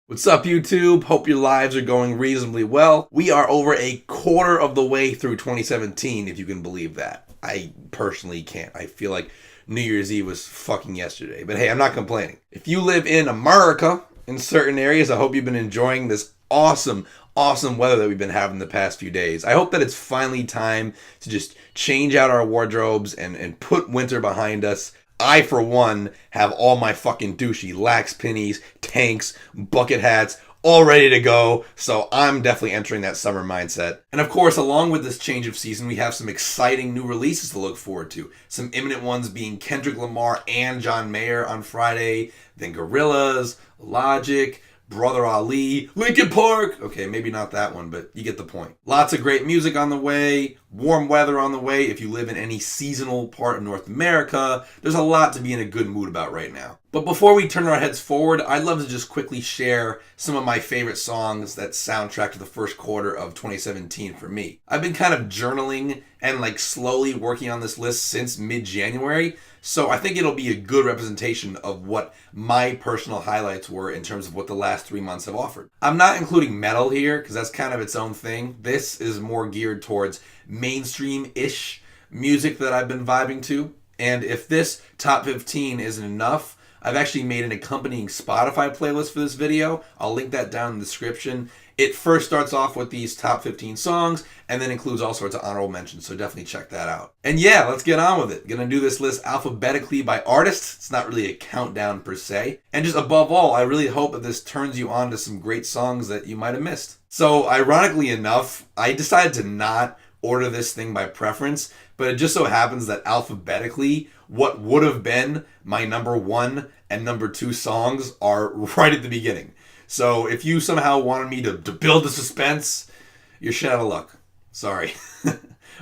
What's up, YouTube? Hope your lives are going reasonably well. We are over a quarter of the way through 2017, if you can believe that. I personally can't. I feel like New Year's Eve was fucking yesterday. But hey, I'm not complaining. If you live in America, in certain areas, I hope you've been enjoying this awesome weather that we've been having the past few days. I hope that it's finally time to just change out our wardrobes and put winter behind us. I, for one, have all my fucking douchey lax pennies, tanks, bucket hats, all ready to go, so I'm definitely entering that summer mindset. And of course, along with this change of season, we have some exciting new releases to look forward to. Some imminent ones being Kendrick Lamar and John Mayer on Friday, then Gorillaz, Logic, Brother Ali, Linkin Park. Okay, maybe not that one, but you get the point. Lots of great music on the way, warm weather on the way. If you live in any seasonal part of North America, there's a lot to be in a good mood about right now. But before we turn our heads forward, I'd love to just quickly share some of my favorite songs that soundtrack to the first quarter of 2017 for me. I've been kind of journaling and slowly working on this list since mid-January, so I think it'll be a good representation of what my personal highlights were in terms of what the last 3 months have offered. I'm not including metal here because that's kind of its own thing. This is more geared towards mainstream-ish music that I've been vibing to. And if this top 15 isn't enough, I've actually made an accompanying Spotify playlist for this video. I'll link that down in the description. It first starts off with these top 15 songs and then includes all sorts of honorable mentions, so definitely check that out. And yeah, let's get on with it. Gonna do this list alphabetically by artist. It's not really a countdown per se. And just above all, I really hope that this turns you on to some great songs that you might have missed. So ironically enough, I decided to not order this thing by preference, but it just so happens that alphabetically, what would have been my number 1 and number 2 songs are right at the beginning. So if you somehow wanted me to build the suspense, you're shit out of luck. Sorry.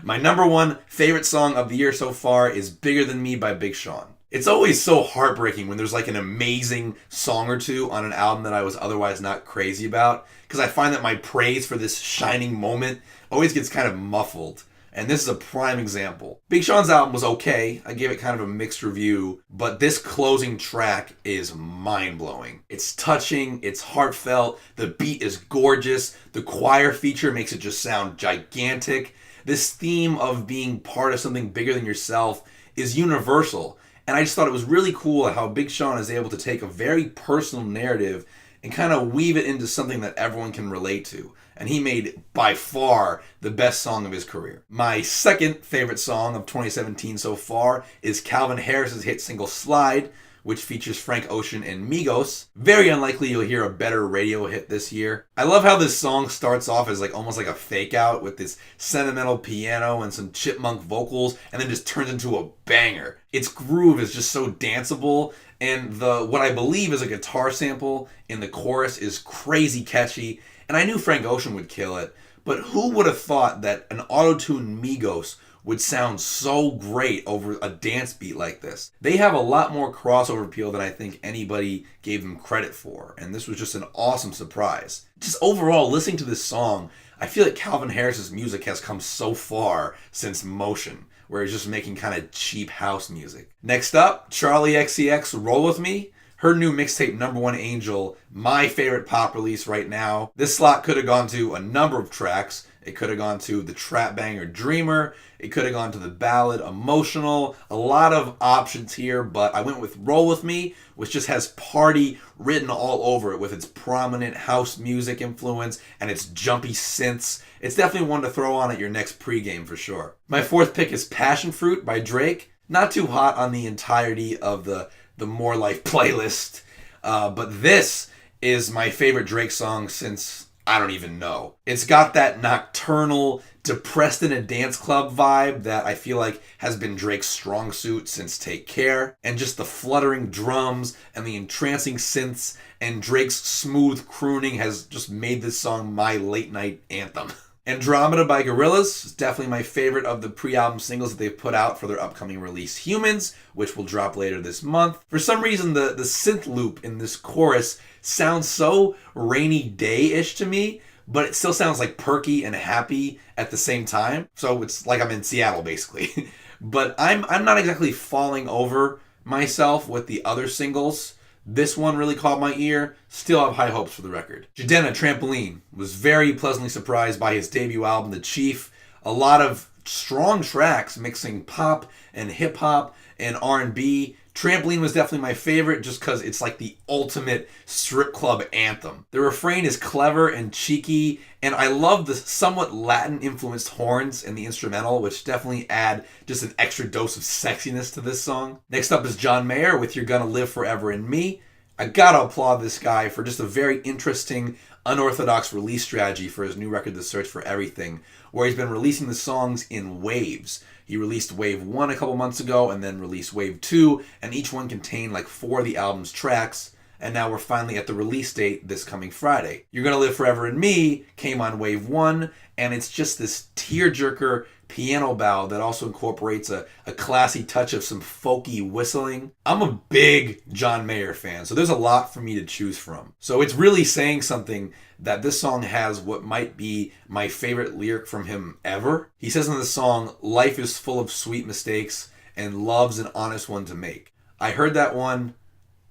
My number 1 favorite song of the year so far is Bigger Than Me by Big Sean. It's always so heartbreaking when there's an amazing song or two on an album that I was otherwise not crazy about, because I find that my praise for this shining moment always gets kind of muffled. And this is a prime example. Big Sean's album was okay. I gave it kind of a mixed review, but this closing track is mind-blowing. It's touching, it's heartfelt, the beat is gorgeous, the choir feature makes it just sound gigantic. This theme of being part of something bigger than yourself is universal. And I just thought it was really cool how Big Sean is able to take a very personal narrative and kind of weave it into something that everyone can relate to. And he made, by far, the best song of his career. My second favorite song of 2017 so far is Calvin Harris's hit single Slide, which features Frank Ocean and Migos. Very unlikely you'll hear a better radio hit this year. I love how this song starts off as almost like a fake out with this sentimental piano and some chipmunk vocals, and then just turns into a banger. Its groove is just so danceable, and what I believe is a guitar sample in the chorus is crazy catchy. And I knew Frank Ocean would kill it, but who would have thought that an auto-tuned Migos would sound so great over a dance beat like this? They have a lot more crossover appeal than I think anybody gave them credit for, and this was just an awesome surprise. Just overall, listening to this song, I feel like Calvin Harris's music has come so far since Motion, where he's just making kind of cheap house music. Next up, Charli XCX, Roll With Me. Her new mixtape, Number One Angel, my favorite pop release right now. This slot could have gone to a number of tracks. It could have gone to the trap banger Dreamer. It could have gone to the ballad Emotional. A lot of options here, but I went with Roll With Me, which just has party written all over it with its prominent house music influence and its jumpy synths. It's definitely one to throw on at your next pregame for sure. My fourth pick is Passionfruit by Drake. Not too hot on the entirety of the More Life playlist, but this is my favorite Drake song since I don't even know. It's got that nocturnal, depressed in a dance club vibe that I feel like has been Drake's strong suit since Take Care, and just the fluttering drums and the entrancing synths and Drake's smooth crooning has just made this song my late night anthem. Andromeda by Gorillaz is definitely my favorite of the pre-album singles that they've put out for their upcoming release Humans, which will drop later this month. For some reason, the synth loop in this chorus sounds so rainy day-ish to me, but it still sounds perky and happy at the same time. So it's like I'm in Seattle, basically. But I'm not exactly falling over myself with the other singles This one really caught my ear. Still have high hopes for the record. Jidenna, Trampoline, was very pleasantly surprised by his debut album, The Chief. A lot of strong tracks mixing pop and hip hop and R&B. Trampoline was definitely my favorite just because it's like the ultimate strip club anthem. The refrain is clever and cheeky, and I love the somewhat Latin-influenced horns in the instrumental, which definitely add just an extra dose of sexiness to this song. Next up is John Mayer with You're Gonna Live Forever in Me. I gotta applaud this guy for just a very interesting, unorthodox release strategy for his new record, The Search for Everything, where he's been releasing the songs in waves. He released Wave 1 a couple months ago and then released Wave 2, and each one contained like 4 of the album's tracks, and now we're finally at the release date this coming Friday. You're Gonna Live Forever in Me came on Wave 1, and it's just this tearjerker piano ballad that also incorporates a classy touch of some folky whistling. I'm a big John Mayer fan, so there's a lot for me to choose from. So it's really saying something that this song has what might be my favorite lyric from him ever. He says in the song, "Life is full of sweet mistakes and love's an honest one to make." I heard that one,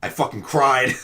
I fucking cried,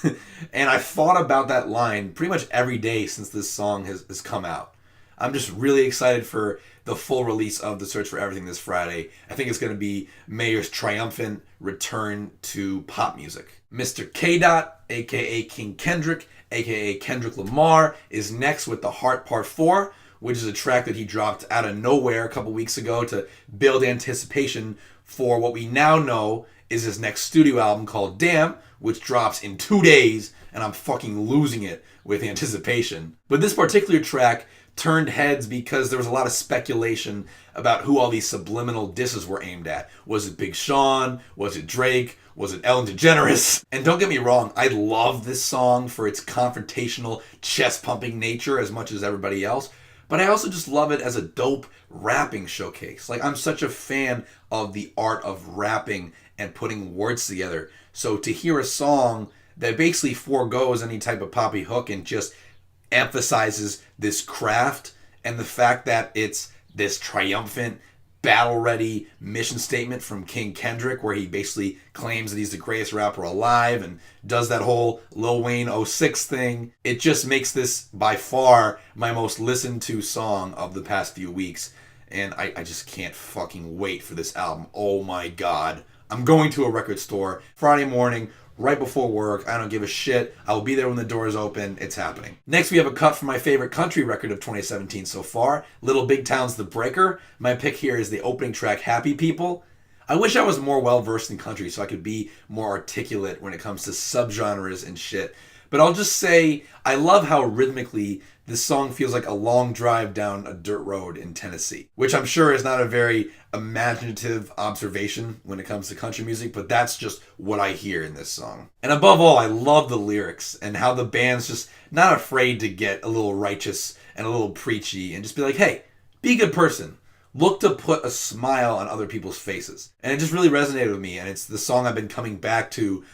and I thought about that line pretty much every day since this song has come out. I'm just really excited for the full release of The Search for Everything this Friday. I think it's going to be Mayer's triumphant return to pop music. Mr. K. Dot, aka King Kendrick, aka Kendrick Lamar, is next with The Heart Part 4, which is a track that he dropped out of nowhere a couple weeks ago to build anticipation for what we now know is his next studio album called Damn, which drops in 2 days, and I'm fucking losing it with anticipation. But this particular track turned heads because there was a lot of speculation about who all these subliminal disses were aimed at. Was it Big Sean? Was it Drake? Was it Ellen DeGeneres? And don't get me wrong, I love this song for its confrontational, chest-pumping nature as much as everybody else, but I also just love it as a dope rapping showcase. Like, I'm such a fan of the art of rapping and putting words together. So to hear a song that basically forgoes any type of poppy hook and just emphasizes this craft and the fact that it's this triumphant, battle-ready mission statement from King Kendrick, where he basically claims that he's the greatest rapper alive and does that whole Lil Wayne '06 thing. It just makes this by far my most listened to song of the past few weeks, and I just can't fucking wait for this album. Oh my god. I'm going to a record store Friday morning, right before work. I don't give a shit. I will be there when the doors open. It's happening. Next, we have a cut from my favorite country record of 2017 so far, Little Big Town's The Breaker. My pick here is the opening track, Happy People. I wish I was more well-versed in country so I could be more articulate when it comes to subgenres and shit. But I'll just say, I love how rhythmically this song feels like a long drive down a dirt road in Tennessee, which I'm sure is not a very imaginative observation when it comes to country music, but that's just what I hear in this song. And above all, I love the lyrics and how the band's just not afraid to get a little righteous and a little preachy and just be like, hey, be a good person. Look to put a smile on other people's faces. And it just really resonated with me, and it's the song I've been coming back to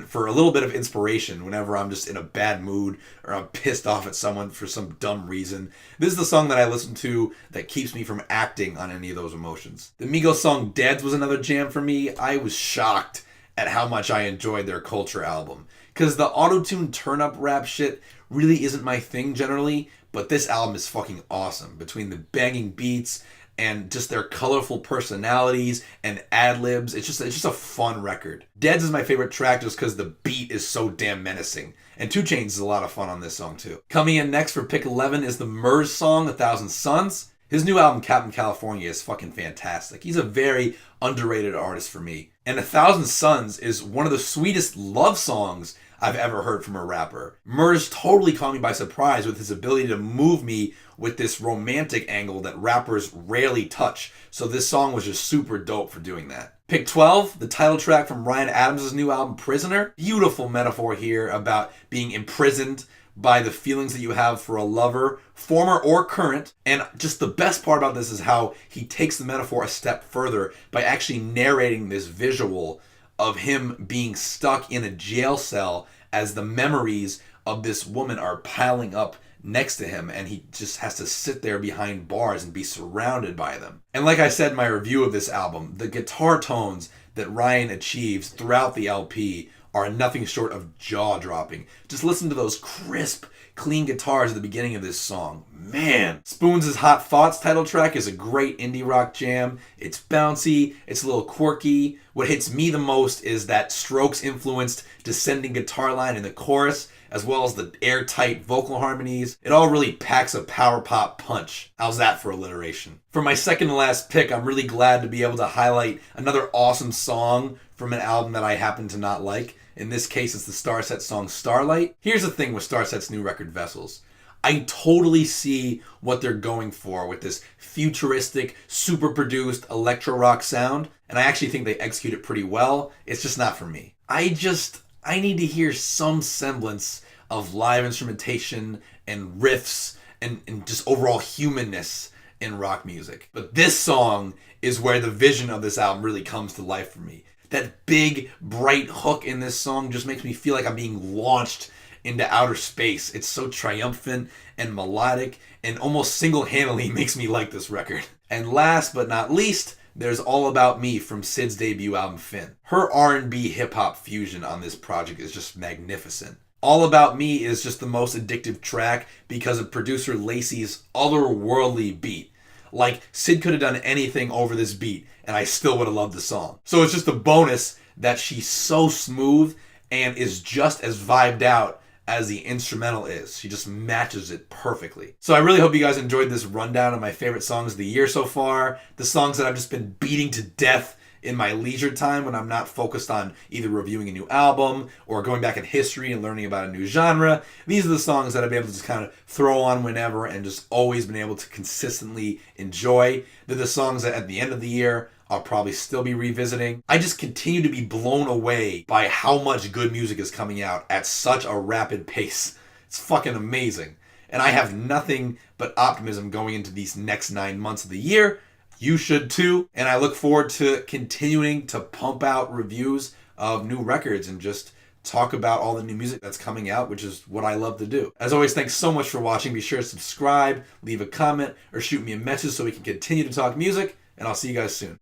for a little bit of inspiration whenever I'm just in a bad mood or I'm pissed off at someone for some dumb reason. This is the song that I listen to that keeps me from acting on any of those emotions. The Migos song Deadz was another jam for me. I was shocked at how much I enjoyed their Culture album, because the auto-tune turn-up rap shit really isn't my thing generally, but this album is fucking awesome. Between the banging beats and just their colorful personalities and ad-libs, it's just a fun record. Deadz is my favorite track just because the beat is so damn menacing. And 2 Chainz is a lot of fun on this song too. Coming in next for pick 11 is the Murs song, 1,000 Suns. His new album, Captain California, is fucking fantastic. He's a very underrated artist for me. And 1,000 Suns is one of the sweetest love songs I've ever heard from a rapper. Murs totally caught me by surprise with his ability to move me with this romantic angle that rappers rarely touch. So this song was just super dope for doing that. Pick 12, the title track from Ryan Adams' new album, Prisoner. Beautiful metaphor here about being imprisoned by the feelings that you have for a lover, former or current. And just the best part about this is how he takes the metaphor a step further by actually narrating this visual of him being stuck in a jail cell as the memories of this woman are piling up next to him, and he just has to sit there behind bars and be surrounded by them. And like I said in my review of this album, the guitar tones that Ryan achieves throughout the LP are nothing short of jaw-dropping. Just listen to those crisp, clean guitars at the beginning of this song. Man! Spoons' Hot Thoughts title track is a great indie rock jam. It's bouncy, it's a little quirky. What hits me the most is that Strokes-influenced descending guitar line in the chorus, as well as the airtight vocal harmonies. It all really packs a power pop punch. How's that for alliteration? For my second to last pick, I'm really glad to be able to highlight another awesome song from an album that I happen to not like. In this case, it's the Starset song Starlight. Here's the thing with Starset's new record, Vessels. I totally see what they're going for with this futuristic, super produced electro rock sound, and I actually think they execute it pretty well. It's just not for me. I need to hear some semblance of live instrumentation and riffs and just overall humanness in rock music. But this song is where the vision of this album really comes to life for me. That big, bright hook in this song just makes me feel like I'm being launched into outer space. It's so triumphant and melodic and almost single-handedly makes me like this record. And last but not least, there's All About Me from Syd's debut album, Finn. Her R&B hip-hop fusion on this project is just magnificent. All About Me is just the most addictive track because of producer Lacey's otherworldly beat. Like, Syd could have done anything over this beat, and I still would have loved the song. So it's just a bonus that she's so smooth and is just as vibed out as the instrumental is. She just matches it perfectly. So I really hope you guys enjoyed this rundown of my favorite songs of the year so far. The songs that I've just been beating to death in my leisure time when I'm not focused on either reviewing a new album or going back in history and learning about a new genre. These are the songs that I've been able to just kind of throw on whenever and just always been able to consistently enjoy. They're the songs that at the end of the year I'll probably still be revisiting. I just continue to be blown away by how much good music is coming out at such a rapid pace. It's fucking amazing. And I have nothing but optimism going into these next 9 months of the year. You should too. And I look forward to continuing to pump out reviews of new records and just talk about all the new music that's coming out, which is what I love to do. As always, thanks so much for watching. Be sure to subscribe, leave a comment, or shoot me a message so we can continue to talk music. And I'll see you guys soon.